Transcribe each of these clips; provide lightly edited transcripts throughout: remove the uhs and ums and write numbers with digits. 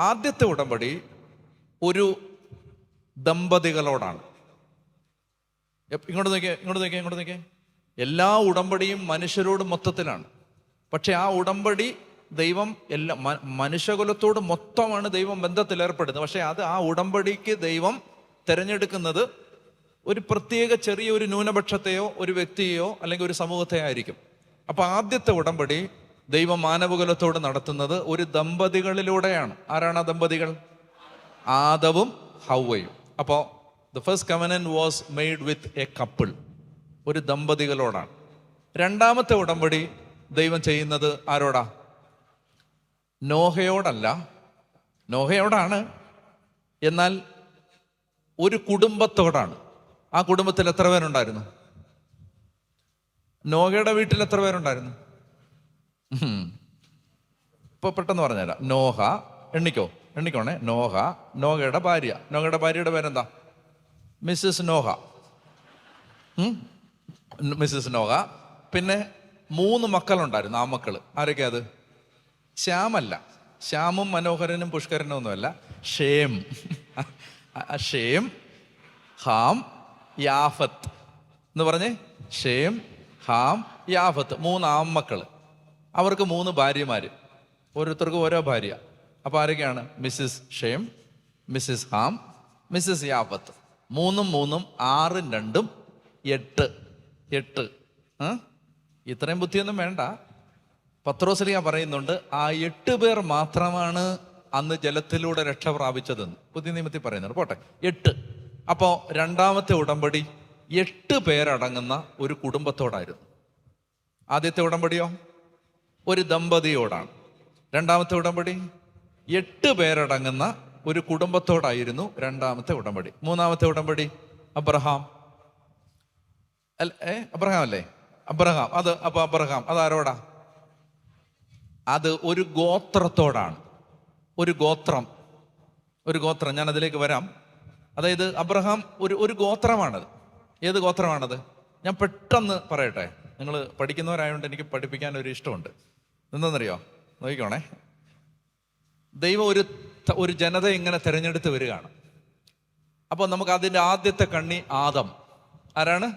ആദ്യത്തെ ഉടമ്പടി ഒരു ദമ്പതികളോടാണ്. ഇങ്ങോട്ട് നോക്കിയേ. എല്ലാ ഉടമ്പടിയും മനുഷ്യരോട് മൊത്തത്തിലാണ്. പക്ഷെ ആ ഉടമ്പടി ദൈവം മനുഷ്യകുലത്തോട് മൊത്തമാണ് ദൈവം ബന്ധത്തിലേർപ്പെടുന്നത്. പക്ഷെ ആ ഉടമ്പടിക്ക് ദൈവം തിരഞ്ഞെടുക്കുന്നത് ഒരു പ്രത്യേക ചെറിയൊരു ന്യൂനപക്ഷത്തെയോ ഒരു വ്യക്തിയെയോ അല്ലെങ്കിൽ ഒരു സമൂഹത്തെയോ ആയിരിക്കും. അപ്പൊ ആദ്യത്തെ ഉടമ്പടി ദൈവം മാനവകുലത്തോട് നടത്തുന്നത് ഒരു ദമ്പതികളിലൂടെയാണ്. ആരാണ് ആ ദമ്പതികൾ? ആദവും ഹവ്വയും. അപ്പോൾ the first covenant was made with a couple, ഒരു ദമ്പതികളോടാണ്. രണ്ടാമത്തെ ഉടമ്പടി ദൈവം ചെയ്യുന്നത് ആരോടാ? നോഹയോടല്ല. നോഹയോടാണ്, എന്നാൽ ഒരു കുടുംബത്തോടാണ്. ആ കുടുംബത്തിൽ എത്ര പേരുണ്ടായിരുന്നു? നോഹയുടെ വീട്ടിൽ എത്ര പേരുണ്ടായിരുന്നു? ഇപ്പൊ പെട്ടെന്ന് പറഞ്ഞുതരാം. നോഹ, എണ്ണിക്കോണേ. നോഹയുടെ ഭാര്യയുടെ പേരെന്താ? മിസ്സസ് നോഹ. പിന്നെ 3 മക്കളുണ്ടായിരുന്നു. ആ മക്കള് ആരൊക്കെയാ? അത് ശ്യാമല്ല, ശ്യാമും മനോഹരനും പുഷ്കരനും ഒന്നുമല്ല. ഷേം, ഹാം, യാഫത്ത് എന്ന് പറഞ്ഞേ. ഷേം, ഹാം, യാഫത്ത് 3 ആൺമക്കള്. അവർക്ക് 3 ഭാര്യമാര്, ഓരോരുത്തർക്കും ഓരോ ഭാര്യ. അപ്പൊ ആരൊക്കെയാണ്? Mrs Shem, Mrs Ham, Mrs യാഫത്ത്. 3 6 2 8. ഇത്രയും ബുദ്ധിയൊന്നും വേണ്ട. പത്രോസ്ലീഹ പറയുന്നുണ്ട്, ആ 8 പേർ മാത്രമാണ് അന്ന് ജലത്തിലൂടെ രക്ഷ പ്രാപിച്ചതെന്ന് പുതിയ നിയമത്തിൽ പറയുന്നുണ്ട്. പോട്ടെ, 8. അപ്പോ രണ്ടാമത്തെ ഉടമ്പടി 8 പേരടങ്ങുന്ന ഒരു കുടുംബത്തോടായിരുന്നു. ആദ്യത്തെ ഉടമ്പടിയോ ഒരു ദമ്പതിയോടാണ്. രണ്ടാമത്തെ ഉടമ്പടി 8 പേരടങ്ങുന്ന ഒരു കുടുംബത്തോടായിരുന്നു രണ്ടാമത്തെ ഉടമ്പടി. മൂന്നാമത്തെ ഉടമ്പടി അബ്രഹാം അല്ലേ? അബ്രഹാം അതാരോടാ? അത് ഒരു ഗോത്രത്തോടാണ്. ഒരു ഗോത്രം. ഞാൻ അതിലേക്ക് വരാം. അതായത് അബ്രഹാം ഒരു ഗോത്രമാണത്. ഏത് ഗോത്രമാണത്? ഞാൻ പെട്ടെന്ന് പറയട്ടെ. നിങ്ങൾ പഠിക്കുന്നവരായതുകൊണ്ട് എനിക്ക് പഠിപ്പിക്കാൻ ഒരു ഇഷ്ടമുണ്ട്. എന്താണെന്നറിയോ? നോക്കിക്കോണേ. ദൈവം ഒരു ജനത ഇങ്ങനെ തിരഞ്ഞെടുത്ത് വരികയാണ്. അപ്പോൾ നമുക്ക് അതിൻ്റെ ആദ്യത്തെ കണ്ണി ആദം. ആരാണ്?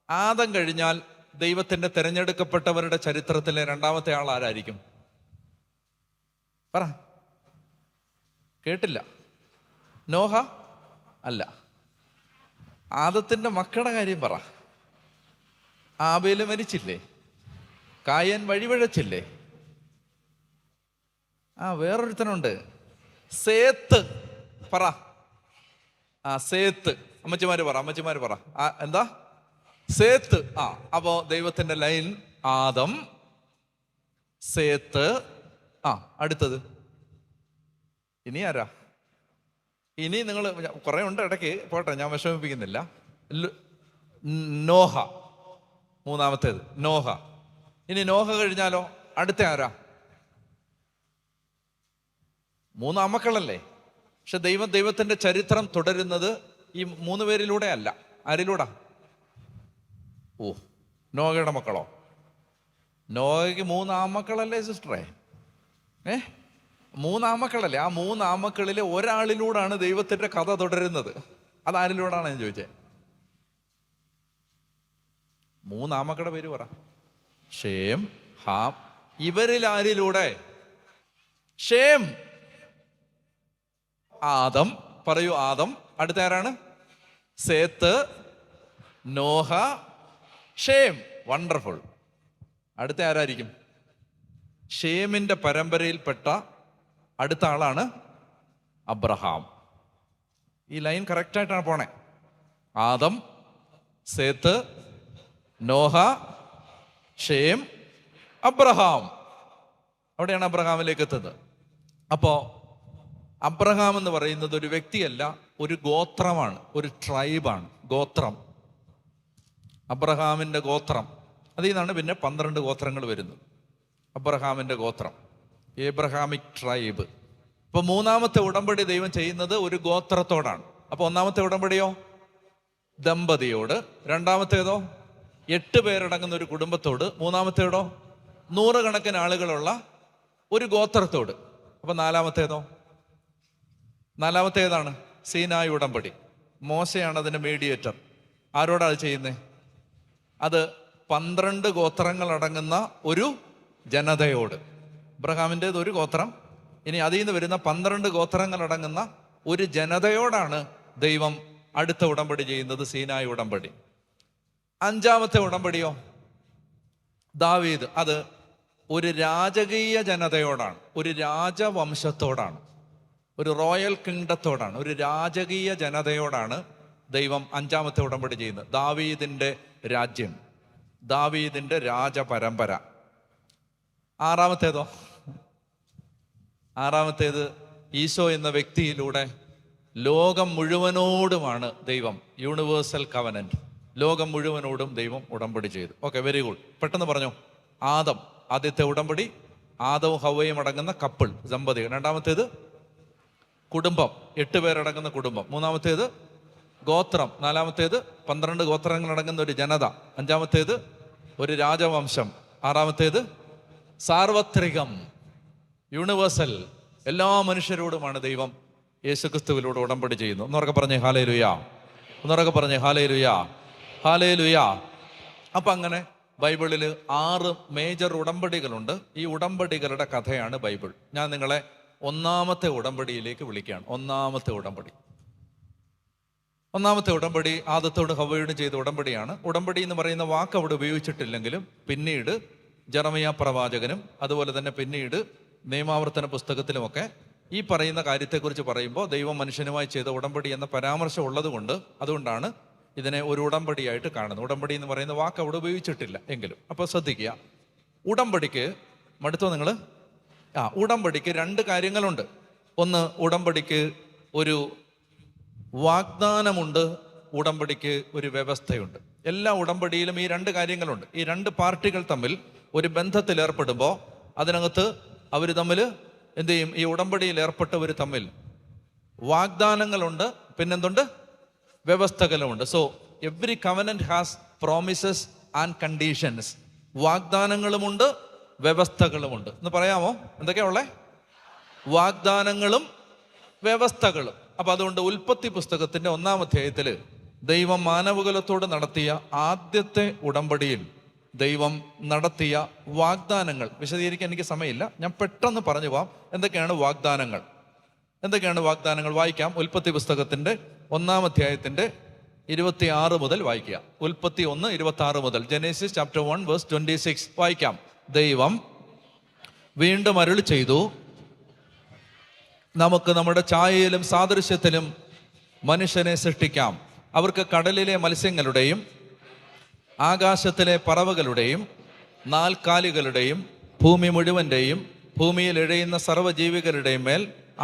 ആദം കഴിഞ്ഞാൽ ദൈവത്തിൻ്റെ തിരഞ്ഞെടുക്കപ്പെട്ടവരുടെ ചരിത്രത്തിലെ രണ്ടാമത്തെ ആൾ ആരായിരിക്കും? പറ. കേട്ടില്ല. നോഹ അല്ല. ആദത്തിന്റെ മക്കളുടെ കാര്യം പറ. ആബേല് മരിച്ചില്ലേ? കായൻ വഴിവഴച്ചില്ലേ? വേറൊരുത്തനുണ്ട്, സേത്ത്. പറ. സേത്ത്. അമ്മച്ചിമാര് പറ. എന്താ? സേത്ത്. അപ്പോ ദൈവത്തിന്റെ ലൈൻ ആദം, സേത്ത്. അടുത്തത് ഇനി ആരാ? ഇനി നിങ്ങൾ കുറെ ഉണ്ട് ഇടയ്ക്ക്, പോട്ടെ, ഞാൻ വിഷമിപ്പിക്കുന്നില്ല. നോഹ മൂന്നാമത്തേത്. നോഹ. ഇനി നോഹ കഴിഞ്ഞാലോ അടുത്ത ആരാ? 3 ആമക്കളല്ലേ? പക്ഷെ ദൈവത്തിന്റെ ചരിത്രം തുടരുന്നത് ഈ 3 പേരിലൂടെ അല്ല. ആരിലൂടാ? നോഹയുടെ മക്കളോ? നോഹയ്ക്ക് 3 ആമക്കളല്ലേ സിസ്റ്ററെ? 3 ആമക്കളല്ലേ? ആ 3 ആമക്കളിലെ ഒരാളിലൂടാണ് ദൈവത്തിന്റെ കഥ തുടരുന്നത്. അതാരിലൂടാണ് ഞാൻ ചോദിച്ചേ? 3 ആമക്കളുടെ പേര് പറ. ഷേം, ഹാം. ഇവരിൽ ആരിലൂടെ? ഷേം, ആദം. പറയൂ, ആദം. അടുത്ത ആരാണ്? സേത്ത്, നോഹ, ഷേം. വണ്ടർഫുൾ. അടുത്ത ആരായിരിക്കും? ഷേമിന്റെ പരമ്പരയിൽപ്പെട്ട അടുത്ത ആളാണ് അബ്രഹാം. ഈ ലൈൻ കറക്റ്റായിട്ടാണ് പോണേ. ആദം, സേത്ത്, നോഹ, ഷേം, അബ്രഹാം. അവിടെയാണ് അബ്രഹാമിലേക്ക് എത്തുന്നത്. അപ്പോ അബ്രഹാം എന്ന് പറയുന്നത് ഒരു വ്യക്തിയല്ല, ഒരു ഗോത്രമാണ്, ഒരു ട്രൈബാണ്. ഗോത്രം, അബ്രഹാമിന്റെ ഗോത്രം. അതിൽ നിന്നാണ് പിന്നെ 12 ഗോത്രങ്ങൾ വരുന്നത്. അബ്രഹാമിന്റെ ഗോത്രം, ഏബ്രഹാമിക് ട്രൈബ്. ഇപ്പൊ മൂന്നാമത്തെ ഉടമ്പടി ദൈവം ചെയ്യുന്നത് ഒരു ഗോത്രത്തോടാണ്. അപ്പൊ ഒന്നാമത്തെ ഉടമ്പടിയോ ദമ്പതിയോട്, രണ്ടാമത്തേതോ 8 പേരടങ്ങുന്ന ഒരു കുടുംബത്തോട്, മൂന്നാമത്തേതോ 100 കണക്കിന് ആളുകളുള്ള ഒരു ഗോത്രത്തോട്. അപ്പൊ നാലാമത്തേതാണ് സീനായി ഉടമ്പടി. മോശയാണ് അതിന്റെ മീഡിയേറ്റർ. ആരോടാ അത് ചെയ്യുന്നത്? അത് 12 ഗോത്രങ്ങൾ അടങ്ങുന്ന ഒരു ജനതയോട്. അബ്രഹാമിൻ്റെത് ഒരു ഗോത്രം, ഇനി അതിൽ നിന്ന് വരുന്ന 12 ഗോത്രങ്ങൾ അടങ്ങുന്ന ഒരു ജനതയോടാണ് ദൈവം അടുത്ത ഉടമ്പടി ചെയ്യുന്നത്, സീനായി ഉടമ്പടി. 5-ാമത്തെ ഉടമ്പടിയോ ദാവീദ്, അത് ഒരു രാജകീയ ജനതയോടാണ്, ഒരു രാജവംശത്തോടാണ്, ഒരു റോയൽ കിങ്ഡത്തോടാണ്, ഒരു രാജകീയ ജനതയോടാണ് ദൈവം 5-ാമത്തെ ഉടമ്പടി ചെയ്യുന്നത്. ദാവീദിന്റെ രാജ്യം, ദാവീദിന്റെ രാജപരമ്പര. 6-ാമത്തേത് ഈശോ എന്ന വ്യക്തിയിലൂടെ ലോകം മുഴുവനോടുമാണ് ദൈവം, യൂണിവേഴ്സൽ കവനന്റ്, ലോകം മുഴുവനോടും ദൈവം ഉടമ്പടി ചെയ്തു. Okay, very good. പെട്ടെന്ന് പറഞ്ഞു. ആദം, ആദ്യത്തെ ഉടമ്പടി, ആദവും ഹവ്വയും അടങ്ങുന്ന കപ്പിൾ, ദമ്പതികൾ. 2-ാമത്തേത് കുടുംബം, 8 പേരടങ്ങുന്ന കുടുംബം. 3-ാമത്തേത് ഗോത്രം. 4-ാമത്തേത് 12 ഗോത്രങ്ങൾ അടങ്ങുന്ന ഒരു ജനത. 5-ാമത്തേത് ഒരു രാജവംശം. 6-ാമത്തേത് സാർവത്രികം, യൂണിവേഴ്സൽ, എല്ലാ മനുഷ്യരോടുമാണ് ദൈവം യേശുക്രിസ്തുവിലൂടെ ഉടമ്പടി ചെയ്യുന്നു. ഒന്നുറക്കെ പറഞ്ഞേ ഹല്ലേലൂയ, ഒന്നുറക്കെ പറഞ്ഞേ ഹല്ലേലൂയ, ഹല്ലേലൂയ. അപ്പം അങ്ങനെ ബൈബിളിൽ 6 മേജർ ഉടമ്പടികളുണ്ട്. ഈ ഉടമ്പടികളുടെ കഥയാണ് ബൈബിൾ. ഞാൻ നിങ്ങളെ 1-ാമത്തെ ഉടമ്പടിയിലേക്ക് വിളിക്കുകയാണ്. 1-ാമത്തെ ഉടമ്പടി ആദത്തോട് ഹവ്വയോടും ചെയ്ത ഉടമ്പടിയാണ്. ഉടമ്പടി എന്ന് പറയുന്ന വാക്ക് അവിടെ ഉപയോഗിച്ചിട്ടില്ലെങ്കിലും പിന്നീട് ജെറമിയ പ്രവാചകനും അതുപോലെ തന്നെ പിന്നീട് നിയമാവർത്തന പുസ്തകത്തിലുമൊക്കെ ഈ പറയുന്ന കാര്യത്തെക്കുറിച്ച് പറയുമ്പോൾ ദൈവം മനുഷ്യനുമായി ചെയ്ത ഉടമ്പടി എന്ന പരാമർശം ഉള്ളത് കൊണ്ട്, അതുകൊണ്ടാണ് ഇതിനെ ഒരു ഉടമ്പടിയായിട്ട് കാണുന്നത്. ഉടമ്പടി എന്ന് പറയുന്ന വാക്ക് അവിടെ ഉപയോഗിച്ചിട്ടില്ല എങ്കിലും. അപ്പോൾ ശ്രദ്ധിക്കുക, ഉടമ്പടിക്ക് മടുത്തോ നിങ്ങൾ? ഉടമ്പടിക്ക് 2 കാര്യങ്ങളുണ്ട്. ഒന്ന്, ഉടമ്പടിക്ക് ഒരു വാഗ്ദാനമുണ്ട്, ഉടമ്പടിക്ക് ഒരു വ്യവസ്ഥയുണ്ട്. എല്ലാ ഉടമ്പടിയിലും ഈ 2 കാര്യങ്ങളുണ്ട്. ഈ 2 പാർട്ടികൾ തമ്മിൽ ഒരു ബന്ധത്തിൽ ഏർപ്പെടുമ്പോൾ അതിനകത്ത് അവർ തമ്മിൽ എന്ത് ചെയ്യും? ഈ ഉടമ്പടിയിൽ ഏർപ്പെട്ടവർ തമ്മിൽ വാഗ്ദാനങ്ങളുണ്ട്, പിന്നെന്തുണ്ട്? വ്യവസ്ഥകളുമുണ്ട്. So every covenant has promises and conditions. വാഗ്ദാനങ്ങളുമുണ്ട്, വ്യവസ്ഥകളുമുണ്ട്. എന്ന് പറയാമോ എന്തൊക്കെയാ ഉള്ളേ? വാഗ്ദാനങ്ങളും വ്യവസ്ഥകളും. അപ്പൊ അതുകൊണ്ട് ഉൽപ്പത്തി പുസ്തകത്തിന്റെ 1-ാം അധ്യായത്തിൽ ദൈവം മാനവകുലത്തോട് നടത്തിയ ആദ്യത്തെ ഉടമ്പടിയിൽ ദൈവം നടത്തിയ വാഗ്ദാനങ്ങൾ വിശദീകരിക്കാൻ എനിക്ക് സമയമില്ല, ഞാൻ പെട്ടെന്ന് പറഞ്ഞു പോവാം. എന്തൊക്കെയാണ് വാഗ്ദാനങ്ങൾ? വായിക്കാം. ഉൽപ്പത്തി പുസ്തകത്തിന്റെ 1-ാം അധ്യായത്തിന്റെ 26 മുതൽ വായിക്കുക. ഉൽപ്പത്തി 1:26 മുതൽ. ജെനസിസ് ചാപ്റ്റർ 1 വേഴ്സ് 26 വായിക്കാം. ദൈവം വീണ്ടും അരുളി ചെയ്തു, നമുക്ക് നമ്മുടെ ഛായയിലും സാദൃശ്യത്തിലും മനുഷ്യനെ സൃഷ്ടിക്കാം. അവർക്ക് കടലിലെ മത്സ്യങ്ങളുടെയും ആകാശത്തിലെ പറവകളുടെയും 4 കാലികളുടെയും ഭൂമി മുഴുവൻ്റെയും ഭൂമിയിൽ ഇഴയുന്ന സർവ്വജീവികളുടെയും മേൽ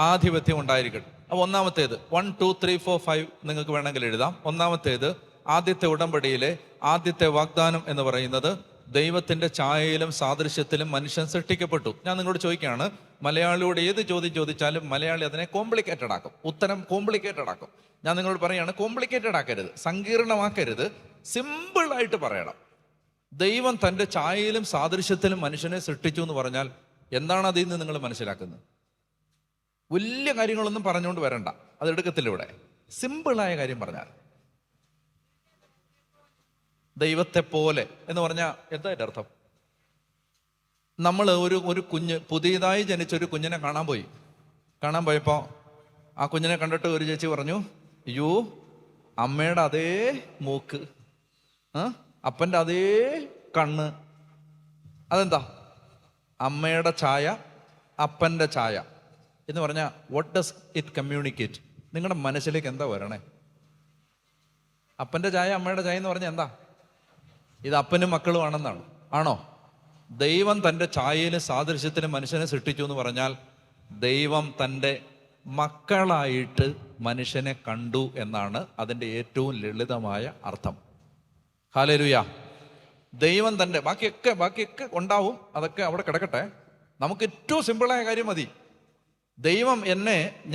ആധിപത്യം ഉണ്ടായിരിക്കട്ടെ. അപ്പോൾ 1-ാമത്തേത് 1, 2, 3, 4, 5 നിങ്ങൾക്ക് വേണമെങ്കിൽ എഴുതാം. 1-ാമത്തേത് ആദ്യത്തെ ഉടമ്പടിയിലെ ആദ്യത്തെ വാഗ്ദാനം എന്ന് പറയുന്നത് ദൈവത്തിന്റെ ഛായയിലും സാദൃശ്യത്തിലും മനുഷ്യൻ സൃഷ്ടിക്കപ്പെട്ടു. ഞാൻ നിങ്ങളോട് ചോദിക്കുകയാണ്, മലയാളിയോട് ഏത് ചോദ്യം ചോദിച്ചാലും മലയാളി അതിനെ കോംപ്ലിക്കേറ്റഡ് ആക്കും, ഉത്തരം കോംപ്ലിക്കേറ്റഡ് ആക്കും. ഞാൻ നിങ്ങളോട് പറയുകയാണ്, കോംപ്ലിക്കേറ്റഡ് ആക്കരുത്, സങ്കീർണമാക്കരുത്, സിമ്പിളായിട്ട് പറയണം. ദൈവം തൻ്റെ ഛായയിലും സാദൃശ്യത്തിലും മനുഷ്യനെ സൃഷ്ടിച്ചു എന്ന് പറഞ്ഞാൽ എന്താണ് അതിൽ നിന്ന് നിങ്ങൾ മനസ്സിലാക്കുന്നത്? വലിയ കാര്യങ്ങളൊന്നും പറഞ്ഞുകൊണ്ട് വരണ്ട, അത് എടുക്കത്തില്ല ഇവിടെ. സിമ്പിളായ കാര്യം പറഞ്ഞാൽ ദൈവത്തെ പോലെ എന്ന് പറഞ്ഞാൽ എന്താ എൻ്റെ അർത്ഥം? നമ്മൾ ഒരു കുഞ്ഞ്, പുതിയതായി ജനിച്ചൊരു കുഞ്ഞിനെ കാണാൻ പോയപ്പോൾ ആ കുഞ്ഞിനെ കണ്ടിട്ട് ഒരു ചേച്ചി പറഞ്ഞു, അയ്യോ അമ്മയുടെ അതേ മൂക്ക്, അപ്പൻ്റെ അതേ കണ്ണ്. അതെന്താ? അമ്മയുടെ ഛായ, അപ്പൻ്റെ ഛായ എന്ന് പറഞ്ഞാൽ വാട്ട് ഡസ് ഇറ്റ് കമ്മ്യൂണിക്കേറ്റ്? നിങ്ങളുടെ മനസ്സിലേക്ക് എന്താ വരണേ? അപ്പൻ്റെ ഛായ അമ്മയുടെ ഛായ എന്ന് പറഞ്ഞാൽ എന്താ? ഇത് അപ്പനും മക്കളും ആണെന്നാണ്. ആണോ? ദൈവം തൻ്റെ ഛായയിലും സാദൃശ്യത്തിലും മനുഷ്യനെ സൃഷ്ടിച്ചു എന്ന് പറഞ്ഞാൽ ദൈവം തൻ്റെ മക്കളായിട്ട് മനുഷ്യനെ കണ്ടു എന്നാണ് അതിൻ്റെ ഏറ്റവും ലളിതമായ അർത്ഥം. ഹല്ലേലൂയ. ദൈവം തൻ്റെ ബാക്കിയൊക്കെ ഉണ്ടാവും, അതൊക്കെ അവിടെ കിടക്കട്ടെ. നമുക്ക് ഏറ്റവും സിമ്പിളായ കാര്യം മതി. ദൈവം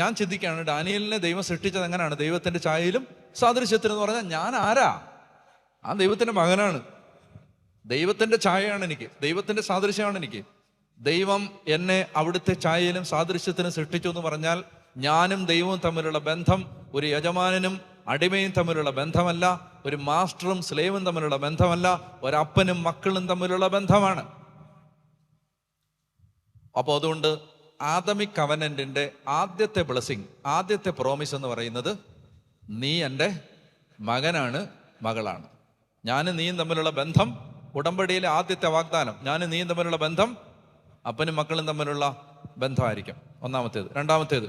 ഞാൻ ചിന്തിക്കുകയാണ്, ഡാനിയലിനെ ദൈവം സൃഷ്ടിച്ചത് എങ്ങനെയാണ്? ദൈവത്തിൻ്റെ ഛായയിലും സാദൃശ്യത്തിലും എന്ന് പറഞ്ഞാൽ ഞാൻ ആരാ? ആ ദൈവത്തിൻ്റെ മകനാണ്, ദൈവത്തിൻ്റെ ഛായയാണ് എനിക്ക്, ദൈവത്തിൻ്റെ സാദൃശ്യമാണ് എനിക്ക്. ദൈവം എന്നെ അവിടുത്തെ ഛായയിലും സാദൃശ്യത്തിനും സൃഷ്ടിച്ചു എന്ന് പറഞ്ഞാൽ ഞാനും ദൈവവും തമ്മിലുള്ള ബന്ധം ഒരു യജമാനനും അടിമയും തമ്മിലുള്ള ബന്ധമല്ല, ഒരു മാസ്റ്ററും സ്ലേവും തമ്മിലുള്ള ബന്ധമല്ല, ഒരപ്പനും മക്കളും തമ്മിലുള്ള ബന്ധമാണ്. അപ്പോൾ അതുകൊണ്ട് ആദമിക് കവനന്റിന്റെ ആദ്യത്തെ ബ്ലെസ്സിങ്, ആദ്യത്തെ പ്രോമിസ് എന്ന് പറയുന്നത് നീ എൻ്റെ മകനാണ്, മകളാണ്. ഞാനും നീയും തമ്മിലുള്ള ബന്ധം, ഉടമ്പടിയിലെ ആദ്യത്തെ വാഗ്ദാനം, ഞാനും നീയും തമ്മിലുള്ള ബന്ധം അപ്പനും മക്കളും തമ്മിലുള്ള ബന്ധമായിരിക്കും, ഒന്നാമത്തേത്. രണ്ടാമത്തേത്,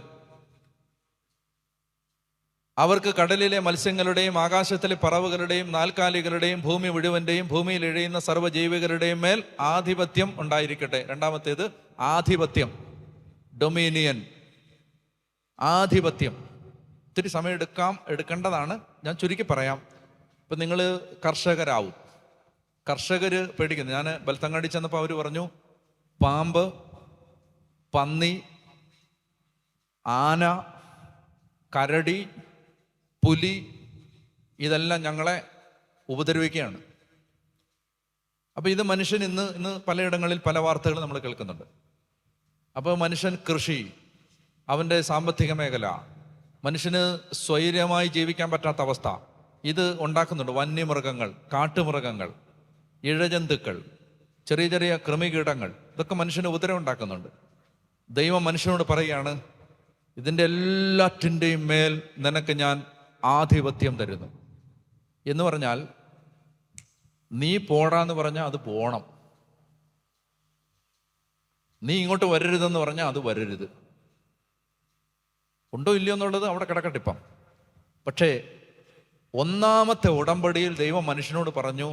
അവർക്ക് കടലിലെ മത്സ്യങ്ങളുടെയും ആകാശത്തിലെ പറവുകളുടെയും നാൽക്കാലികളുടെയും ഭൂമി മുഴുവൻ്റെയും ഭൂമിയിൽ എഴുതുന്ന സർവ്വജീവികളുടെയും മേൽ ആധിപത്യം ഉണ്ടായിരിക്കട്ടെ. രണ്ടാമത്തേത് ആധിപത്യം, ഡൊമീനിയൻ, ആധിപത്യം. ഇത്തിരി സമയം എടുക്കേണ്ടതാണ്, ഞാൻ ചുരുക്കി പറയാം. ഇപ്പം നിങ്ങൾ കർഷകരാവും. കർഷകർ പേടിക്കുന്നു. ഞാൻ ബൽത്തങ്ങാടി ചെന്നപ്പോൾ അവർ പറഞ്ഞു, പാമ്പ്, പന്നി, ആന, കരടി, പുലി ഇതെല്ലാം ഞങ്ങളെ ഉപദ്രവിക്കുകയാണ്. അപ്പോൾ ഇത് മനുഷ്യൻ ഇന്ന് പലയിടങ്ങളിൽ പല വാർത്തകൾ നമ്മൾ കേൾക്കുന്നുണ്ട്. അപ്പോൾ മനുഷ്യൻ കൃഷി, അവൻ്റെ സാമ്പത്തിക മേഖല, മനുഷ്യന് സ്വൈര്യമായി ജീവിക്കാൻ പറ്റാത്ത അവസ്ഥ ഇത് ഉണ്ടാക്കുന്നുണ്ട്. വന്യമൃഗങ്ങൾ, കാട്ടുമൃഗങ്ങൾ, ഇഴജന്തുക്കൾ, ചെറിയ ചെറിയ കൃമികീടങ്ങൾ, ഇതൊക്കെ മനുഷ്യന് ഉപദ്രവം ഉണ്ടാക്കുന്നുണ്ട്. ദൈവം മനുഷ്യനോട് പറയുകയാണ്, ഇതിൻ്റെ എല്ലാറ്റിൻ്റെയും മേൽ നിനക്ക് ഞാൻ ആധിപത്യം തരുന്നു എന്ന് പറഞ്ഞാൽ, നീ പോടാന്ന് പറഞ്ഞാൽ അത് പോണം, നീ ഇങ്ങോട്ട് വരരുതെന്ന് പറഞ്ഞാൽ അത് വരരുത്. ഉണ്ടോ ഇല്ലയോ എന്നുള്ളത് അവിടെ കിടക്കട്ടെ ഇപ്പം. പക്ഷേ ഒന്നാമത്തെ ഉടമ്പടിയിൽ ദൈവം മനുഷ്യനോട് പറഞ്ഞു,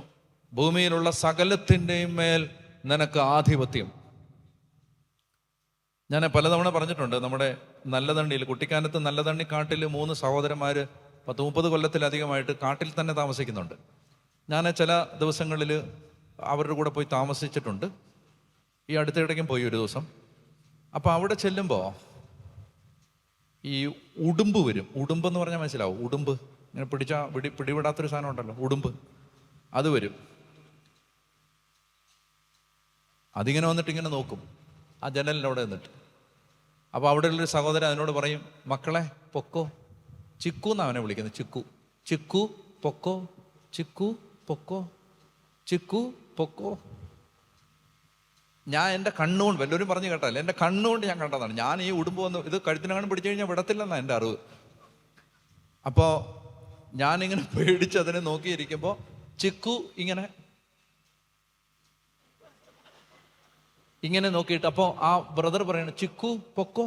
ഭൂമിയിലുള്ള സകലത്തിൻ്റെയും മേൽ നിനക്ക് ആധിപത്യം. ഞാൻ പലതവണ പറഞ്ഞിട്ടുണ്ട്, നമ്മുടെ നല്ലതണ്ണിയിൽ, കുട്ടിക്കാനത്ത് നല്ലതണ്ണി കാട്ടിൽ 3 സഹോദരന്മാർ 10-30 കൊല്ലത്തിലധികമായിട്ട് കാട്ടിൽ തന്നെ താമസിക്കുന്നുണ്ട്. ഞാൻ ചില ദിവസങ്ങളിൽ അവരുടെ കൂടെ പോയി താമസിച്ചിട്ടുണ്ട്. ഈ അടുത്തിടയ്ക്കും പോയി ഒരു ദിവസം. അപ്പോൾ അവിടെ ചെല്ലുമ്പോൾ ഈ ഉടുമ്പ് വരും. ഉടുമ്പെന്ന് പറഞ്ഞാൽ മനസ്സിലാവും, ഉടുമ്പ് ഇങ്ങനെ പിടിവിടാത്തൊരു സാധനം ഉണ്ടല്ലോ, ഉടുമ്പ്, അത് വരും. അതിങ്ങനെ വന്നിട്ട് ഇങ്ങനെ നോക്കും ആ ജനലിൻ്റെ അവിടെ നിന്നിട്ട്. അപ്പോൾ അവിടെയുള്ളൊരു സഹോദരൻ അതിനോട് പറയും, മക്കളെ പൊക്കോ. ചിക്കു എന്നാണ് അവനെ വിളിക്കുന്നത്, ചിക്കു. ചിക്കു പൊക്കോ, ചിക്കു പൊക്കോ, ചിക്കു പൊക്കോ. ഞാൻ എൻ്റെ കണ്ണുകൊണ്ട്, വല്ലവരും പറഞ്ഞു കേട്ടല്ലേ, എൻ്റെ കണ്ണുകൊണ്ട് ഞാൻ കണ്ടതാണ്. ഞാൻ ഈ ഉടുമ്പ് വന്ന് ഇത് കഴുത്തിനങ്ങനെ പിടിച്ചു കഴിഞ്ഞാൽ വിടത്തില്ലെന്നാണ് എൻ്റെ അറിവ്. അപ്പോൾ ഞാനിങ്ങനെ പേടിച്ച് അതിനെ നോക്കിയിരിക്കുമ്പോൾ ചിക്കു ഇങ്ങനെ നോക്കിയിട്ട്, അപ്പോൾ ആ ബ്രദർ പറയണ, ചിക്കു പൊക്കോ.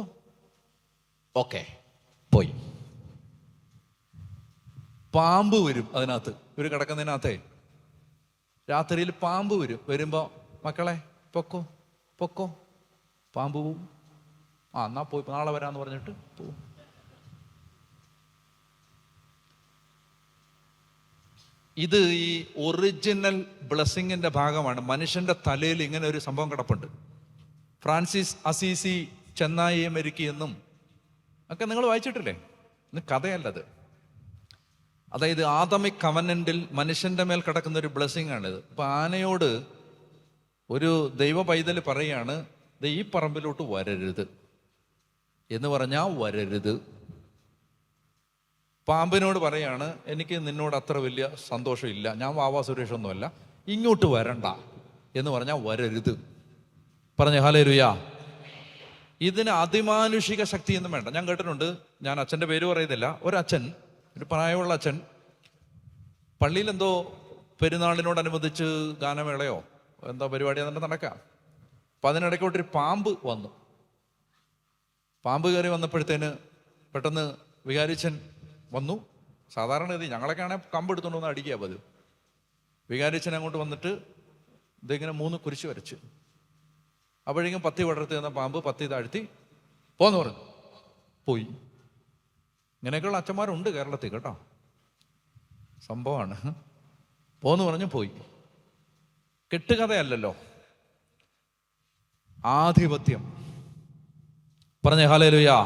ഓക്കെ, പോയി. പാമ്പ് വരും അതിനകത്ത്, ഇവർ കിടക്കുന്നതിനകത്തേ രാത്രിയിൽ പാമ്പ് വരുമ്പോൾ മക്കളെ പൊക്കോ പൊക്കോ. പാമ്പ് പോവും. എന്നാ പോയി, നാളെ വരാന്ന് പറഞ്ഞിട്ട് പോവും. ഇത് ഈ ഒറിജിനൽ ബ്ലെസ്സിങ്ങിന്റെ ഭാഗമാണ്. മനുഷ്യന്റെ തലയിൽ ഇങ്ങനെ ഒരു സംഭവം കിടപ്പുണ്ട്. ഫ്രാൻസിസ് അസീസി ചെന്നായിയെ മെരുക്കിയെന്നും ഒക്കെ നിങ്ങൾ വായിച്ചിട്ടില്ലേ? ഇന്ന് കഥയല്ലത്. അതായത് ആദമിക് കവനന്റിൽ മനുഷ്യന്റെ മേൽ കിടക്കുന്ന ഒരു ബ്ലെസ്സിങ് ആണിത്. അപ്പൊ ആനയോട് ഒരു ദൈവ പൈതൽ പറയാണ്, ഈ പറമ്പിലോട്ട് വരരുത് എന്ന് പറഞ്ഞാൽ വരരുത്. പാമ്പിനോട് പറയാണ്, എനിക്ക് നിന്നോട് അത്ര വലിയ സന്തോഷമില്ല, ഞാൻ വാവാ സുരേഷൊന്നുമല്ല, ഇങ്ങോട്ട് വരണ്ട എന്ന് പറഞ്ഞാൽ വരരുത്. പറഞ്ഞ ഹല്ലേലൂയാ. ഇതിന് അതിമാനുഷിക ശക്തിയൊന്നും വേണ്ട. ഞാൻ കേട്ടിട്ടുണ്ട്, ഞാൻ അച്ഛൻ്റെ പേര് പറയുന്നില്ല, ഒരച്ഛൻ, ഒരു പ്രായമുള്ള അച്ഛൻ, പള്ളിയിൽ എന്തോ പെരുന്നാളിനോടനുബന്ധിച്ച് ഗാനമേളയോ എന്തോ പരിപാടി എന്നിട്ട് നടക്കാം. അപ്പം അതിനിടയ്ക്കോട്ടൊരു പാമ്പ് വന്നു. പാമ്പ് കയറി വന്നപ്പോഴത്തേന് പെട്ടെന്ന് വികാരിച്ചൻ വന്നു. സാധാരണ ഗതി ഞങ്ങളൊക്കെ ആണെങ്കിൽ കമ്പെടുത്തുകൊണ്ട് വന്ന് അടിക്കുക പതിവ്. വികാരിച്ചൻ അങ്ങോട്ട് വന്നിട്ട് ഇതിങ്ങനെ 3 കുരിശ് വരച്ച്. അപ്പോഴേക്കും പത്തി പടർത്തി തന്ന പാമ്പ് പത്തി താഴ്ത്തി പോന്ന് പറഞ്ഞു, പോയി. ഇങ്ങനെയൊക്കെയുള്ള അച്ഛന്മാരുണ്ട് കേരളത്തിൽ കേട്ടോ, സംഭവമാണ്. പോന്ന് പറഞ്ഞു പോയി. കെട്ടുകഥയല്ലല്ലോ, ആധിപത്യം. പറഞ്ഞേ ഹല്ലേലൂയാ.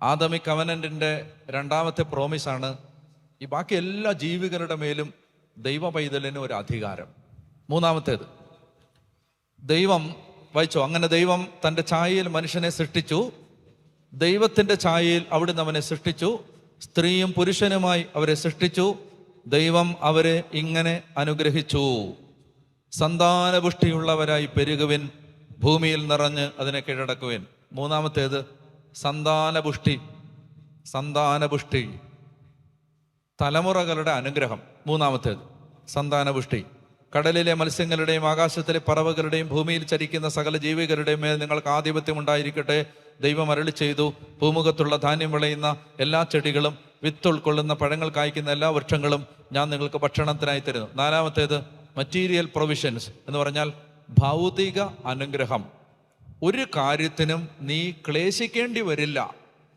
ആദമിക് കവനന്റിന്റെ രണ്ടാമത്തെ പ്രോമിസാണ് ഈ ബാക്കി എല്ലാ ജീവികളുടെ മേലും ദൈവ പൈതലിന് ഒരു അധികാരം. മൂന്നാമത്തേത്, ദൈവം വായിച്ചോ. അങ്ങനെ ദൈവം തൻ്റെ ഛായയിൽ മനുഷ്യനെ സൃഷ്ടിച്ചു, ദൈവത്തിൻ്റെ ഛായയിൽ അവിടുന്ന് അവനെ സൃഷ്ടിച്ചു, സ്ത്രീയും പുരുഷനുമായി അവരെ സൃഷ്ടിച്ചു. ദൈവം അവരെ ഇങ്ങനെ അനുഗ്രഹിച്ചു: സന്താനപുഷ്ടിയുള്ളവരായി പെരുകുവിൻ, ഭൂമിയിൽ നിറഞ്ഞ് അതിനെ കീഴടക്കുവിൻ. മൂന്നാമത്തേത് സന്താനപുഷ്ടി. സന്താനപുഷ്ടി, തലമുറകളുടെ അനുഗ്രഹം. മൂന്നാമത്തേത് സന്താനപുഷ്ടി. കടലിലെ മത്സ്യങ്ങളുടെയും ആകാശത്തിലെ പറവകളുടെയും ഭൂമിയിൽ ചരിക്കുന്ന സകല ജീവികളുടെയും മേൽ നിങ്ങൾക്ക് ആധിപത്യം ഉണ്ടായിരിക്കട്ടെ. ദൈവം അരുളി ചെയ്തു: ഭൂമുഖത്തുള്ള ധാന്യം വിളയുന്ന എല്ലാ ചെടികളും വിത്ത് ഉൾക്കൊള്ളുന്ന പഴങ്ങൾ കായ്ക്കുന്ന എല്ലാ വൃക്ഷങ്ങളും ഞാൻ നിങ്ങൾക്ക് ഭക്ഷണത്തിനായി തരുന്നു. നാലാമത്തേത് മറ്റീരിയൽ പ്രൊവിഷൻസ് എന്ന് പറഞ്ഞാൽ ഭൗതിക അനുഗ്രഹം. ഒരു കാര്യത്തിനും നീ ക്ലേശിക്കേണ്ടി വരില്ല.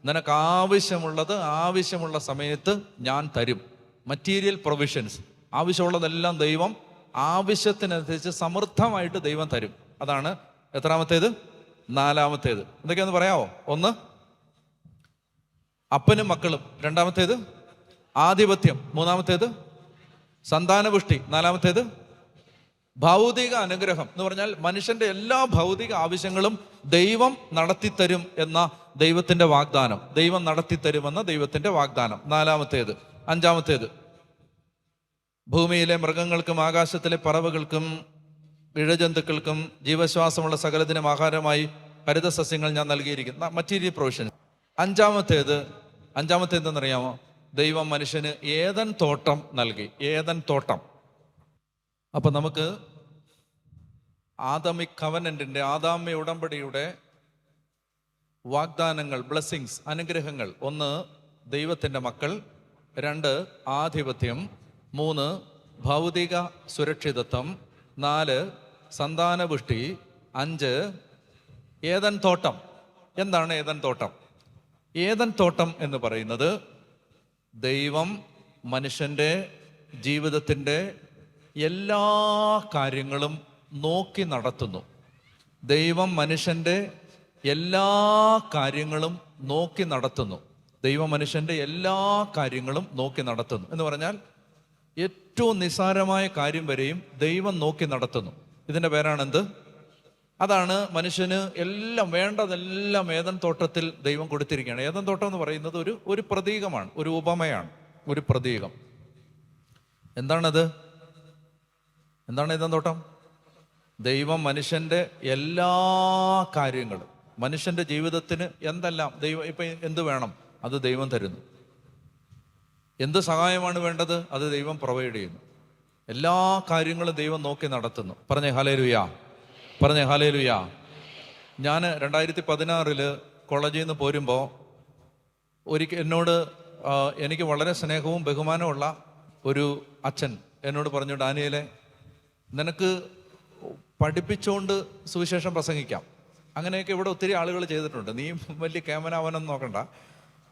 നിനക്ക് ആവശ്യമുള്ളത് ആവശ്യമുള്ള സമയത്ത് ഞാൻ തരും. മറ്റീരിയൽ പ്രൊവിഷൻസ്, ആവശ്യമുള്ളതെല്ലാം ദൈവം ആവശ്യത്തിനനുസരിച്ച് സമൃദ്ധമായിട്ട് ദൈവം തരും. അതാണ് എത്രാമത്തേത്? നാലാമത്തേത്. എന്തൊക്കെയാന്ന് പറയാമോ? ഒന്ന്, അപ്പനും മക്കളും. രണ്ടാമത്തേത് ആധിപത്യം. മൂന്നാമത്തേത് സന്താനപുഷ്ടി. നാലാമത്തേത് ഭൗതിക അനുഗ്രഹം എന്ന് പറഞ്ഞാൽ മനുഷ്യന്റെ എല്ലാ ഭൗതിക ആവശ്യങ്ങളും ദൈവം നടത്തിത്തരും എന്ന ദൈവത്തിന്റെ വാഗ്ദാനം. ദൈവം നടത്തിത്തരുമെന്ന ദൈവത്തിന്റെ വാഗ്ദാനം. നാലാമത്തേത്. അഞ്ചാമത്തേത് ഭൂമിയിലെ മൃഗങ്ങൾക്കും ആകാശത്തിലെ പറവകൾക്കും ഇഴജന്തുക്കൾക്കും ജീവശ്വാസമുള്ള സകലത്തിനും ആഹാരമായി ഹരിതസസ്യങ്ങൾ ഞാൻ നൽകിയിരിക്കുന്നു. Material provision. അഞ്ചാമത്തേത് എന്തെന്നറിയാമോ? ദൈവം മനുഷ്യന് ഏദൻ തോട്ടം നൽകി. ഏദൻ തോട്ടം. അപ്പൊ നമുക്ക് ആദമിക് കവനന്റിന്റെ, ആദാമ്യ ഉടമ്പടിയുടെ വാഗ്ദാനങ്ങൾ, ബ്ലെസ്സിങ്സ്, അനുഗ്രഹങ്ങൾ. ഒന്ന്, ദൈവത്തിന്റെ മക്കൾ. രണ്ട്, ആധിപത്യം. മൂന്ന്, ഭൗതിക സുരക്ഷിതത്വം. നാല്, സന്താനപുഷ്ടി. അഞ്ച്, ഏദൻ തോട്ടം. എന്താണ് ഏദൻ തോട്ടം? ഏദൻ തോട്ടം എന്ന് പറയുന്നത് ദൈവം മനുഷ്യന്റെ ജീവിതത്തിൻ്റെ എല്ലാ കാര്യങ്ങളും നോക്കി നടത്തുന്നു. ദൈവം മനുഷ്യന്റെ എല്ലാ കാര്യങ്ങളും നോക്കി നടത്തുന്നു. ദൈവം മനുഷ്യന്റെ എല്ലാ കാര്യങ്ങളും നോക്കി നടത്തുന്നു എന്ന് പറഞ്ഞാൽ ഏറ്റവും നിസ്സാരമായ കാര്യം വരെയും ദൈവം നോക്കി നടത്തുന്നു. ഇതിന്റെ പേരാണെന്ത്? അതാണ് മനുഷ്യന് എല്ലാം വേണ്ടതെല്ലാം ഏദൻ തോട്ടത്തിൽ ദൈവം കൊടുത്തിരിക്കുകയാണ്. ഏദൻ തോട്ടം എന്ന് പറയുന്നത് ഒരു പ്രതീകമാണ്, ഒരു ഉപമയാണ്, ഒരു പ്രതീകം. എന്താണത്? എന്താണ് ഏദൻ തോട്ടം? ദൈവം മനുഷ്യന്റെ എല്ലാ കാര്യങ്ങളും, മനുഷ്യന്റെ ജീവിതത്തിന് എന്തെല്ലാം ദൈവം, ഇപ്പൊ എന്ത് വേണം അത് ദൈവം തരുന്നു. എന്ത് സഹായമാണ് വേണ്ടത് അത് ദൈവം പ്രൊവൈഡ് ചെയ്യുന്നു. എല്ലാ കാര്യങ്ങളും ദൈവം നോക്കി നടത്തുന്നു. പറഞ്ഞേ ഹല്ലേലൂയ, പറഞ്ഞേ ഹല്ലേലൂയ. ഞാൻ 2016 കോളേജിൽ നിന്ന് പോരുമ്പോൾ എനിക്ക് വളരെ സ്നേഹവും ബഹുമാനമുള്ള ഒരു അച്ഛൻ എന്നോട് പറഞ്ഞു: ഡാനിയേലെ, നിനക്ക് പഠിപ്പിച്ചുകൊണ്ട് സുവിശേഷം പ്രസംഗിക്കാം. അങ്ങനെയൊക്കെ ഇവിടെ ഒത്തിരി ആളുകൾ ചെയ്തിട്ടുണ്ട്. നീ വലിയ കേമനാവനെന്ന് നോക്കണ്ട.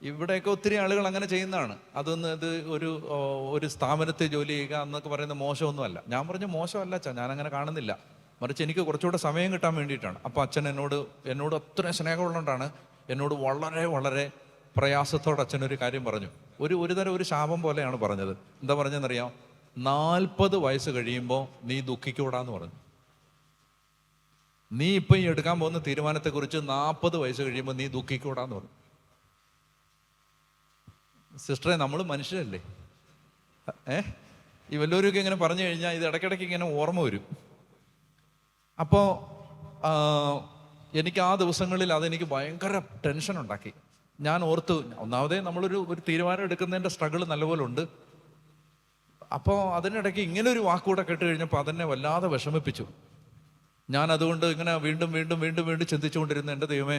ഇവിടെയൊക്കെ ഒത്തിരി ആളുകൾ അങ്ങനെ ചെയ്യുന്നതാണ്. ഇത് ഒരു സ്ഥാപനത്തിൽ ജോലി ചെയ്യുക എന്നൊക്കെ പറയുന്നത് മോശമൊന്നുമല്ല. ഞാൻ പറഞ്ഞു മോശമല്ല അച്ഛാ, ഞാനങ്ങനെ കാണുന്നില്ല. മറിച്ച് എനിക്ക് കുറച്ചുകൂടെ സമയം കിട്ടാൻ വേണ്ടിയിട്ടാണ്. അപ്പോൾ അച്ഛൻ എന്നോട് അത്രയും സ്നേഹമുള്ളതുകൊണ്ടാണ് എന്നോട് വളരെ വളരെ പ്രയാസത്തോടെ അച്ഛനൊരു കാര്യം പറഞ്ഞു. ഒരു ശാപം പോലെയാണ് പറഞ്ഞത്. എന്താ പറഞ്ഞതെന്നറിയാം? 40 വയസ്സ് കഴിയുമ്പോൾ നീ ദുഃഖിക്കൂടാന്ന് പറഞ്ഞു. നീ ഇപ്പം ഈ എടുക്കാൻ പോകുന്ന തീരുമാനത്തെക്കുറിച്ച് 40 വയസ്സ് കഴിയുമ്പോൾ നീ ദുഃഖിക്കൂടാന്ന് പറഞ്ഞു. സിസ്റ്ററെ, നമ്മൾ മനുഷ്യരല്ലേ? ഈ വല്ലവരൊക്കെ ഇങ്ങനെ പറഞ്ഞു കഴിഞ്ഞാൽ ഇത് ഇടയ്ക്കിടയ്ക്ക് ഇങ്ങനെ ഓർമ്മ വരും. അപ്പോൾ എനിക്ക് ആ ദിവസങ്ങളിൽ അതെനിക്ക് ഭയങ്കര ടെൻഷൻ ഉണ്ടാക്കി. ഞാൻ ഓർത്തു, ഒന്നാമതേ നമ്മളൊരു തീരുമാനം എടുക്കുന്നതിൻ്റെ സ്ട്രഗിൾ നല്ലപോലെ ഉണ്ട്. അപ്പോൾ അതിനിടയ്ക്ക് ഇങ്ങനെ ഒരു വാക്കുകൂടെ കേട്ട് കഴിഞ്ഞപ്പോൾ അതെന്നെ വല്ലാതെ വിഷമിപ്പിച്ചു. ഞാൻ അതുകൊണ്ട് ഇങ്ങനെ വീണ്ടും വീണ്ടും വീണ്ടും വീണ്ടും ചിന്തിച്ചുകൊണ്ടിരുന്നു, എൻ്റെ ദൈവമേ,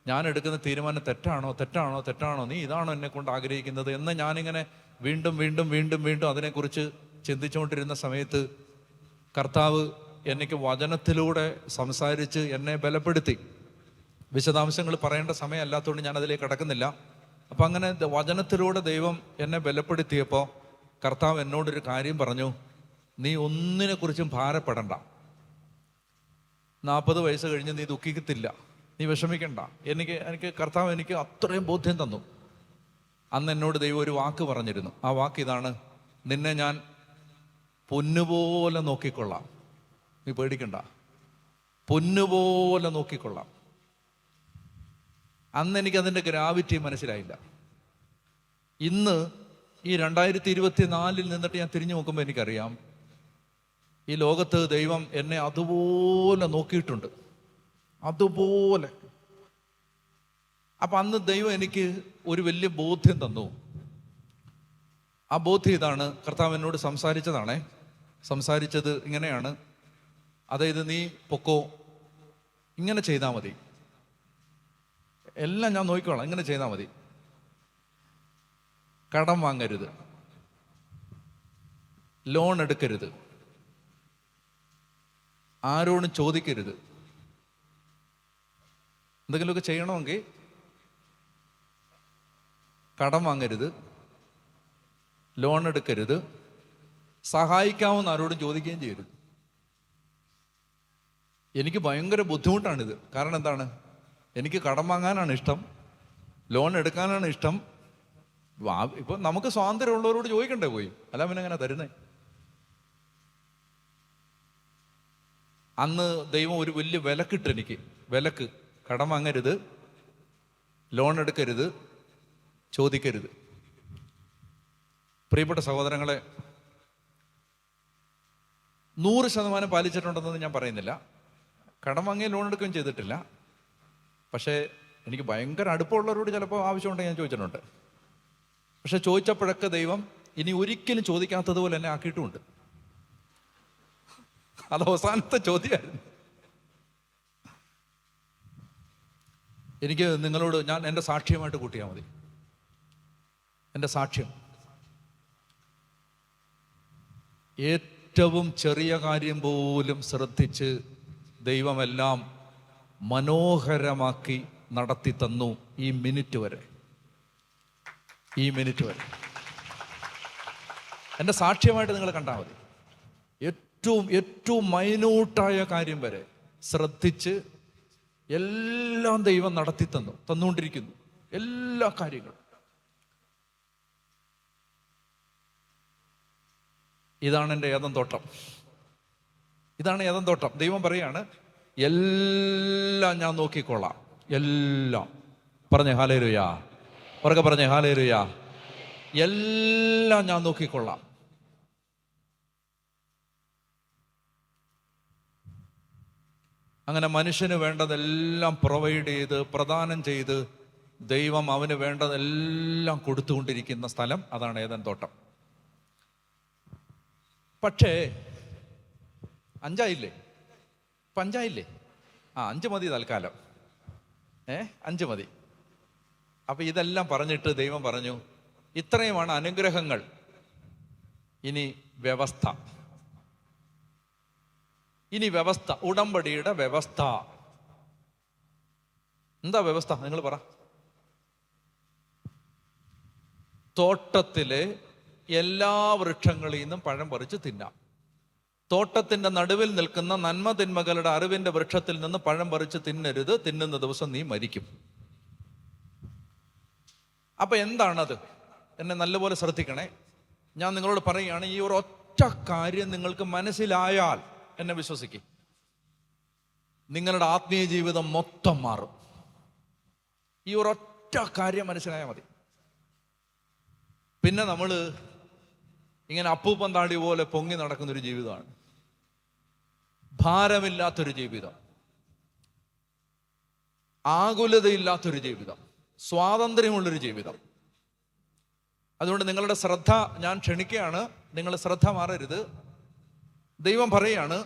ഞാൻ എടുക്കുന്ന തീരുമാനം തെറ്റാണോ, നീ ഇതാണോ എന്നെ കൊണ്ട് ആഗ്രഹിക്കുന്നത് എന്ന് ഞാനിങ്ങനെ വീണ്ടും വീണ്ടും വീണ്ടും വീണ്ടും അതിനെക്കുറിച്ച് ചിന്തിച്ചുകൊണ്ടിരുന്ന സമയത്ത് കർത്താവ് എനിക്ക് വചനത്തിലൂടെ സംസാരിച്ച് എന്നെ ബലപ്പെടുത്തി. വിശദാംശങ്ങൾ പറയേണ്ട സമയമല്ലാത്തതുകൊണ്ട് ഞാൻ അതിലേക്ക് കടക്കുന്നില്ല. അപ്പം അങ്ങനെ വചനത്തിലൂടെ ദൈവം എന്നെ ബലപ്പെടുത്തിയപ്പോൾ കർത്താവ് എന്നോടൊരു കാര്യം പറഞ്ഞു: നീ ഒന്നിനെക്കുറിച്ചും ഭാരപ്പെടണ്ട. 40 വയസ്സ് കഴിഞ്ഞ് നീ ദുഃഖിക്കത്തില്ല, നീ വിഷമിക്കണ്ട. എനിക്ക് കർത്താവ് എനിക്ക് അത്രയും ബോധ്യം തന്നു. അന്ന് എന്നോട് ദൈവം ഒരു വാക്ക് പറഞ്ഞിരുന്നു. ആ വാക്ക് ഇതാണ്: നിന്നെ ഞാൻ പൊന്നുപോലെ നോക്കിക്കൊള്ളാം, നീ പേടിക്കണ്ട. പൊന്നുപോലെ നോക്കിക്കൊള്ളാം. അന്ന് എനിക്കതിൻ്റെ ഗ്രാവിറ്റി മനസ്സിലായില്ല. ഇന്ന് ഈ 2024 നിന്നിട്ട് ഞാൻ തിരിഞ്ഞു നോക്കുമ്പോൾ എനിക്കറിയാം, ഈ ലോകത്ത് ദൈവം എന്നെ അതുപോലെ നോക്കിയിട്ടുണ്ട്, അതുപോലെ. അപ്പം അന്ന് ദൈവം എനിക്ക് ഒരു വലിയ ബോധ്യം തന്നു. ആ ബോധ്യം ഇതാണ്, കർത്താവ് എന്നോട് സംസാരിച്ചത് ഇങ്ങനെയാണ്. അതായത്, നീ പൊക്കോ, ഇങ്ങനെ ചെയ്താൽ മതി, എല്ലാം ഞാൻ നോക്കിക്കോളാം, ഇങ്ങനെ ചെയ്താൽ മതി. കടം വാങ്ങരുത്, ലോൺ എടുക്കരുത്, ആരോടും ചോദിക്കരുത്. എന്തെങ്കിലുമൊക്കെ ചെയ്യണമെങ്കിൽ കടം വാങ്ങരുത്, ലോൺ എടുക്കരുത്, സഹായിക്കാവുന്ന ആരോടും ചോദിക്കുകയും ചെയ്യരുത്. എനിക്ക് ഭയങ്കര ബുദ്ധിമുട്ടാണിത്. കാരണം എന്താണ്? എനിക്ക് കടം വാങ്ങാനാണ് ഇഷ്ടം, ലോൺ എടുക്കാനാണ് ഇഷ്ടം. ഇപ്പം നമുക്ക് സ്വാതന്ത്ര്യമുള്ളവരോട് ചോദിക്കണ്ടേ പോയി, അല്ല പിന്നെ എങ്ങനെ തരുന്നേ? അന്ന് ദൈവം ഒരു വലിയ വിലക്കിട്ട് എനിക്ക്, വിലക്ക്: കടം വാങ്ങരുത്, ലോൺ എടുക്കരുത്, ചോദിക്കരുത്. പ്രിയപ്പെട്ട സഹോദരങ്ങളെ, 100% പാലിച്ചിട്ടുണ്ടെന്ന് ഞാൻ പറയുന്നില്ല. കടം വാങ്ങിയ ലോൺ എടുക്കുകയും ചെയ്തിട്ടില്ല. പക്ഷേ എനിക്ക് ഭയങ്കര അടുപ്പമുള്ളവരോട് ചിലപ്പോൾ ആവശ്യമുണ്ടെങ്കിൽ ഞാൻ ചോദിച്ചിട്ടുണ്ട്. പക്ഷെ ചോദിച്ചപ്പോഴൊക്കെ ദൈവം ഇനി ഒരിക്കലും ചോദിക്കാത്തതുപോലെ എന്നെ ആക്കിയിട്ടുമുണ്ട്. അത് അവസാനത്തെ ചോദ്യമായിരുന്നു. എനിക്ക് നിങ്ങളോട് ഞാൻ എൻ്റെ സാക്ഷ്യമായിട്ട് കൂട്ടിയാൽ മതി. എൻ്റെ സാക്ഷ്യം, ഏറ്റവും ചെറിയ കാര്യം പോലും ശ്രദ്ധിച്ച് ദൈവമെല്ലാം മനോഹരമാക്കി നടത്തി തന്നു. ഈ മിനിറ്റ് വരെ എൻ്റെ സാക്ഷ്യമായിട്ട് നിങ്ങൾ കണ്ടാൽ മതി. ഏറ്റവും മൈന്യൂട്ടായ കാര്യം വരെ ശ്രദ്ധിച്ച് എല്ലാം ദൈവം നടത്തി തന്നുകൊണ്ടിരിക്കുന്നു, എല്ലാ കാര്യങ്ങളും. ഇതാണ് എൻ്റെ ഏദൻ തോട്ടം. ദൈവം പറയാണ്, എല്ലാം ഞാൻ നോക്കിക്കൊള്ളാം, എല്ലാം. പറഞ്ഞേ ഹല്ലേലൂയ, ഉറക്കെ പറഞ്ഞേ ഹല്ലേലൂയ. എല്ലാം ഞാൻ നോക്കിക്കൊള്ളാം. അങ്ങനെ മനുഷ്യന് വേണ്ടതെല്ലാം പ്രൊവൈഡ് ചെയ്ത്, പ്രദാനം ചെയ്ത്, ദൈവം അവന് വേണ്ടതെല്ലാം കൊടുത്തുകൊണ്ടിരിക്കുന്ന സ്ഥലം, അതാണ് ഏദൻ തോട്ടം. പക്ഷേ 5 ആയില്ലേ? 5 മതി തൽക്കാലം. 5 മതി. അപ്പൊ ഇതെല്ലാം പറഞ്ഞിട്ട് ദൈവം പറഞ്ഞു, ഇത്രയുമാണ് അനുഗ്രഹങ്ങൾ, ഇനി വ്യവസ്ഥ. ഉടമ്പടിയുടെ വ്യവസ്ഥ. എന്താ വ്യവസ്ഥ? നിങ്ങൾ പറ. തോട്ടത്തിലെ എല്ലാ വൃക്ഷങ്ങളിൽ നിന്നും പഴം പറിച്ച് തിന്നാം. തോട്ടത്തിന്റെ നടുവിൽ നിൽക്കുന്ന നന്മ തിന്മകളുടെ അറിവിന്റെ വൃക്ഷത്തിൽ നിന്ന് പഴം പറിച്ച് തിന്നരുത്, തിന്നുന്ന ദിവസം നീ മരിക്കും. അപ്പൊ എന്താണത്? എന്നെ നല്ലപോലെ ശ്രദ്ധിക്കണേ. ഞാൻ നിങ്ങളോട് പറയുകയാണ്, ഈ ഒരു ഒറ്റ കാര്യം നിങ്ങൾക്ക് മനസ്സിലായാൽ, എന്നെ വിശ്വസിക്കും, നിങ്ങളുടെ ആത്മീയ ജീവിതം മൊത്തം മാറും. ഈ ഒരൊറ്റ കാര്യം മനസ്സിലായാൽ മതി. പിന്നെ നമ്മൾ ഇങ്ങനെ അപ്പൂപ്പൻ താടി പോലെ പൊങ്ങി നടക്കുന്നൊരു ജീവിതമാണ്. ഭാരമില്ലാത്തൊരു ജീവിതം, ആകുലതയില്ലാത്തൊരു ജീവിതം, സ്വാതന്ത്ര്യമുള്ളൊരു ജീവിതം. അതുകൊണ്ട് നിങ്ങളുടെ ശ്രദ്ധ ഞാൻ ക്ഷണിക്കുകയാണ്, നിങ്ങൾ ശ്രദ്ധ മാറരുത്. ദൈവം പറയാണ്,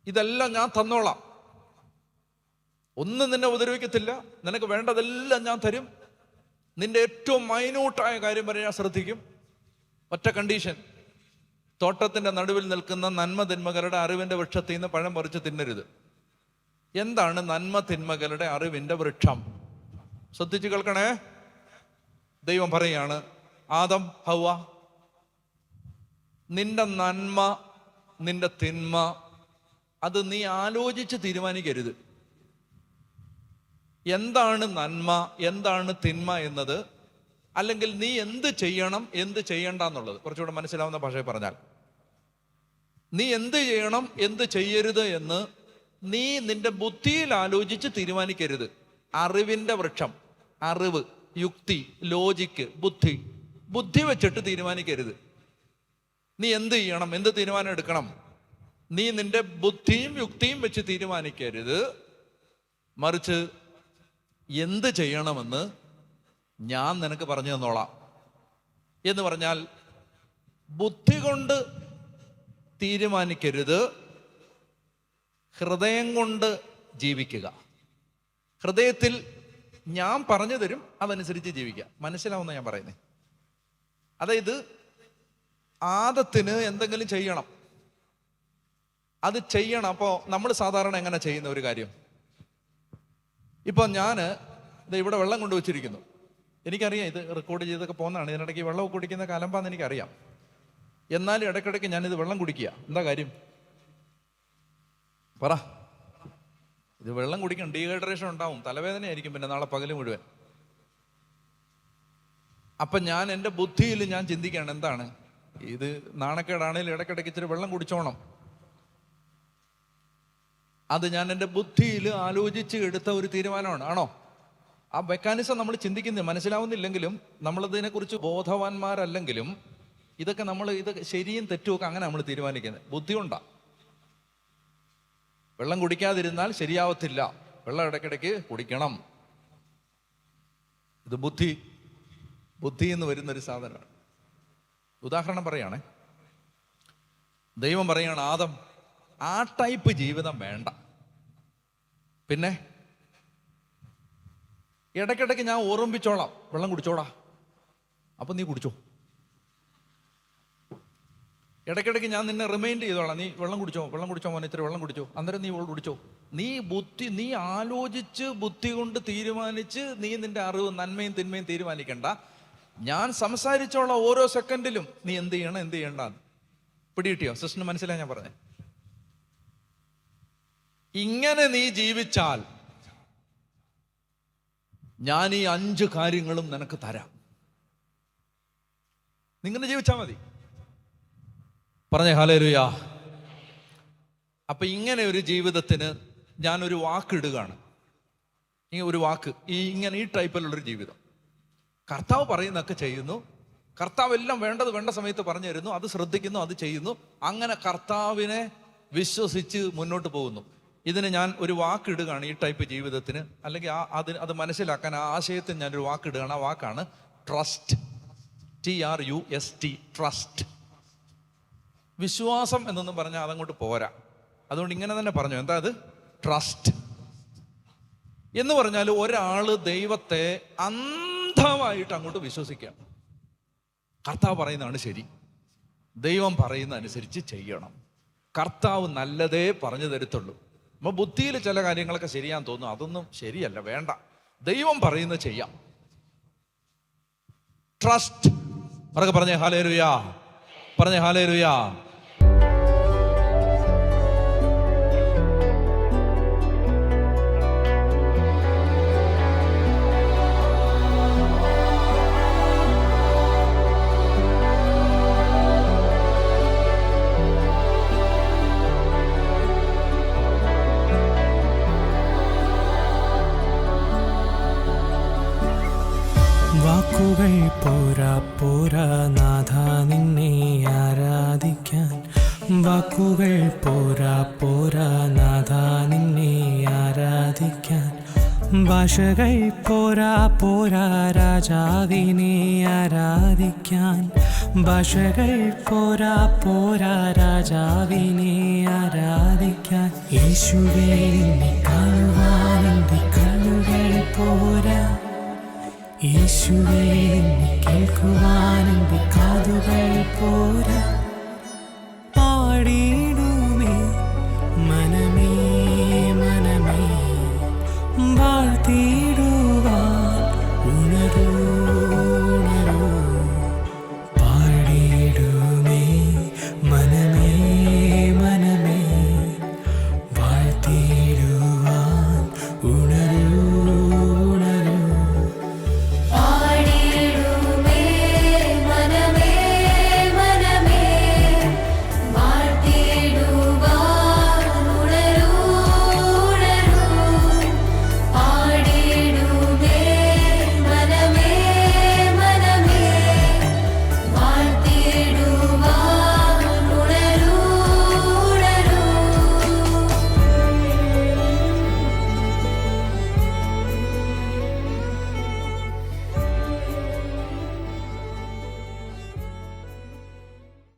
ഇതെല്ലാം ഞാൻ തന്നോളാം, ഒന്നും നിന്നെ ഉപദ്രവിക്കത്തില്ല, നിനക്ക് വേണ്ടതെല്ലാം ഞാൻ തരും, നിന്റെ ഏറ്റവും മൈന്യൂട്ടായ കാര്യം വരെ ഞാൻ ശ്രദ്ധിക്കും. ഒറ്റ കണ്ടീഷൻ: തോട്ടത്തിന്റെ നടുവിൽ നിൽക്കുന്ന നന്മ തിന്മകളുടെ അറിവിന്റെ വൃക്ഷത്തിൽ നിന്ന് പഴം പറിച്ച് തിന്നരുത്. എന്താണ് നന്മ തിന്മകളുടെ അറിവിന്റെ വൃക്ഷം? ശ്രദ്ധിച്ചു കേൾക്കണേ. ദൈവം പറയാണ്, ആദം, ഹവ്വ, നിന്റെ നന്മ നിന്റെ തിന്മ അത് നീ ആലോചിച്ച് തീരുമാനിക്കരുത്. എന്താണ് നന്മ, എന്താണ് തിന്മ എന്നത്, അല്ലെങ്കിൽ നീ എന്ത് ചെയ്യണം, എന്ത് ചെയ്യണ്ട എന്നുള്ളത് കുറച്ചുകൂടെ മനസ്സിലാവുന്ന ഭാഷയിൽ പറഞ്ഞാൽ, നീ എന്ത് ചെയ്യണം, എന്ത് ചെയ്യരുത് എന്ന് നീ നിന്റെ ബുദ്ധിയിൽ ആലോചിച്ച് തീരുമാനിക്കരുത്. അറിവിന്റെ വൃക്ഷം, അറിവ്, യുക്തി, ലോജിക്ക്, ബുദ്ധി വെച്ചിട്ട് തീരുമാനിക്കരുത്. നീ എന്ത് ചെയ്യണം, എന്ത് തീരുമാനം എടുക്കണം, നീ നിന്റെ ബുദ്ധിയും യുക്തിയും വെച്ച് തീരുമാനിക്കരുത്. മറിച്ച് എന്ത് ചെയ്യണമെന്ന് ഞാൻ നിനക്ക് പറഞ്ഞു തന്നോളാം എന്ന് പറഞ്ഞാൽ, ബുദ്ധി കൊണ്ട് തീരുമാനിക്കരുത്, ഹൃദയം കൊണ്ട് ജീവിക്കുക. ഹൃദയത്തിൽ ഞാൻ പറഞ്ഞു തരും, അതനുസരിച്ച് ജീവിക്കുക. മനസ്സിലാവുന്ന ഞാൻ പറയുന്നത്. അതായത് ആദത്തിന് എന്തെങ്കിലും ചെയ്യണം, അത് ചെയ്യണം. അപ്പോൾ നമ്മൾ സാധാരണ എങ്ങനെ ചെയ്യുന്ന ഒരു കാര്യം, ഇപ്പൊ ഞാൻ ഇവിടെ വെള്ളം കൊണ്ടുവച്ചിരിക്കുന്നു. എനിക്കറിയാം ഇത് റെക്കോർഡ് ചെയ്തൊക്കെ പോകുന്നതാണ്, ഇതിനിടയ്ക്ക് വെള്ളം കുടിക്കുന്ന കലമ്പാന്ന് എനിക്കറിയാം. എന്നാലും ഇടയ്ക്കിടയ്ക്ക് ഞാനിത് വെള്ളം കുടിക്കുക. എന്താ കാര്യം പറ? ഇത് വെള്ളം കുടിക്കണം, ഡീഹൈഡ്രേഷൻ ഉണ്ടാവും, തലവേദനയായിരിക്കും പിന്നെ നാളെ പകല് മുഴുവൻ. അപ്പൊ ഞാൻ എൻ്റെ ബുദ്ധിയിൽ ഞാൻ ചിന്തിക്കുകയാണ്, എന്താണ് ഇത്, നാണക്കേടാണേലും ഇടയ്ക്കിടയ്ക്ക് ഇച്ചിരി വെള്ളം കുടിച്ചോണം. അത് ഞാൻ എൻ്റെ ബുദ്ധിയിൽ ആലോചിച്ച് എടുത്ത ഒരു തീരുമാനമാണ്. ആണോ? ആ മെക്കാനിസം നമ്മൾ ചിന്തിക്കുന്നത് മനസ്സിലാവുന്നില്ലെങ്കിലും, നമ്മളതിനെക്കുറിച്ച് ബോധവാന്മാരല്ലെങ്കിലും, ഇതൊക്കെ ഇതൊക്കെ ശരിയും തെറ്റുമൊക്കെ അങ്ങനെ നമ്മൾ തീരുമാനിക്കുന്നത് ബുദ്ധി കൊണ്ടാ. വെള്ളം കുടിക്കാതിരുന്നാൽ ശരിയാവത്തില്ല, വെള്ളം ഇടയ്ക്കിടയ്ക്ക് കുടിക്കണം. ഇത് ബുദ്ധി എന്ന് വരുന്നൊരു സാധനമാണ്. ഉദാഹരണം പറയുകയാണെ, ദൈവം പറയുകയാണ്, ആദം ആ ടൈപ്പ് ജീവിതം വേണ്ട. പിന്നെ ഇടയ്ക്കിടയ്ക്ക് ഞാൻ ഓർമ്മിപ്പിച്ചോളാം, വെള്ളം കുടിച്ചോടാ, അപ്പൊ നീ കുടിച്ചോ. ഇടയ്ക്കിടയ്ക്ക് ഞാൻ നിന്നെ റിമൈൻഡ് ചെയ്തോളാം, നീ വെള്ളം കുടിച്ചോ മോനെ, ഇത്തിരി വെള്ളം കുടിച്ചോ, അന്നേരം നീ കുടിച്ചോ. നീ ആലോചിച്ച് ബുദ്ധി കൊണ്ട് തീരുമാനിച്ച് നീ നിന്റെ അറിവ്, നന്മയും തിന്മയും തീരുമാനിക്കണ്ട. ഞാൻ സംസാരിച്ചോളാം ഓരോ സെക്കൻഡിലും നീ എന്ത് ചെയ്യണം, എന്ത് ചെയ്യണ്ടെന്ന്. പിടികിട്ടിയോ? സിസ്റ്ററിന് മനസ്സിലായി ഞാൻ പറഞ്ഞേ? ഇങ്ങനെ നീ ജീവിച്ചാൽ ഞാൻ ഈ 5 കാര്യങ്ങളും നിനക്ക് തരാം. നിങ്ങനെ ജീവിച്ചാൽ മതി. പറഞ്ഞേ ഹല്ലേലൂയ. അപ്പൊ ഇങ്ങനെ ഒരു ജീവിതത്തിന് ഞാനൊരു വാക്കിടുകയാണ്. ഒരു വാക്ക്, ഇങ്ങനെ ഈ ടൈപ്പിലുള്ളൊരു ജീവിതം. കർത്താവ് പറയുന്നതൊക്കെ ചെയ്യുന്നു, കർത്താവ് എല്ലാം വേണ്ട സമയത്ത് പറഞ്ഞു തരുന്നു, അത് ശ്രദ്ധിക്കുന്നു, അത് ചെയ്യുന്നു. അങ്ങനെ കർത്താവിനെ വിശ്വസിച്ച് മുന്നോട്ട് പോകുന്നു. ഇതിന് ഞാൻ ഒരു വാക്കിടുകയാണ് ഈ ടൈപ്പ് ജീവിതത്തിന്, അല്ലെങ്കിൽ അത് മനസ്സിലാക്കാൻ ആ ആശയത്തിന് ഞാനൊരു വാക്കിടുകയാണ്. ആ വാക്കാണ് ട്രസ്റ്റ്. TRUST, trust. വിശ്വാസം എന്നൊന്നും പറഞ്ഞാൽ അതങ്ങോട്ട് പോരാ. അതുകൊണ്ട് ഇങ്ങനെ തന്നെ പറഞ്ഞു, എന്താ അത്? ട്രസ്റ്റ് എന്ന് പറഞ്ഞാൽ ഒരാള് ദൈവത്തെ അന്ധമായിട്ട് അങ്ങോട്ട് വിശ്വസിക്കാം. കർത്താവ് പറയുന്നതാണ് ശരി, ദൈവം പറയുന്ന അനുസരിച്ച് ചെയ്യണം, കർത്താവ് നല്ലതേ പറഞ്ഞു തരത്തുള്ളൂ. അപ്പോൾ ബുദ്ധിയിൽ ചില കാര്യങ്ങളൊക്കെ ശരിയാന്ന് തോന്നും, അതൊന്നും ശരിയല്ല, വേണ്ട, ദൈവം പറയുന്നത് ചെയ്യാം. ട്രസ്റ്റ്. പറഞ്ഞേ ഹല്ലേലൂയ, പറഞ്ഞേ ഹല്ലേലൂയ. വാക്കുകൾ പോരാ നാഥ നിന്നെ ആരാധിക്കാൻ. വാക്കുകൾ പോരാ നാഥ നിന്നെ ആരാധിക്കാൻ. ഭാഷകൾ പോരാ രാജാവിനെ ആരാധിക്കാൻ. ഭാഷകൾ പോരാ രാജാവിനെ ആരാധിക്കാൻ. യേശുവേ നിന്നെ കാണുവാൻ എൻ്റെ കണ്ണുകൾ പോരാ. യേശുവേ നിന്നെ കേൾക്കുവാൻ എൻ്റെ കാതുകൾ പോരാ.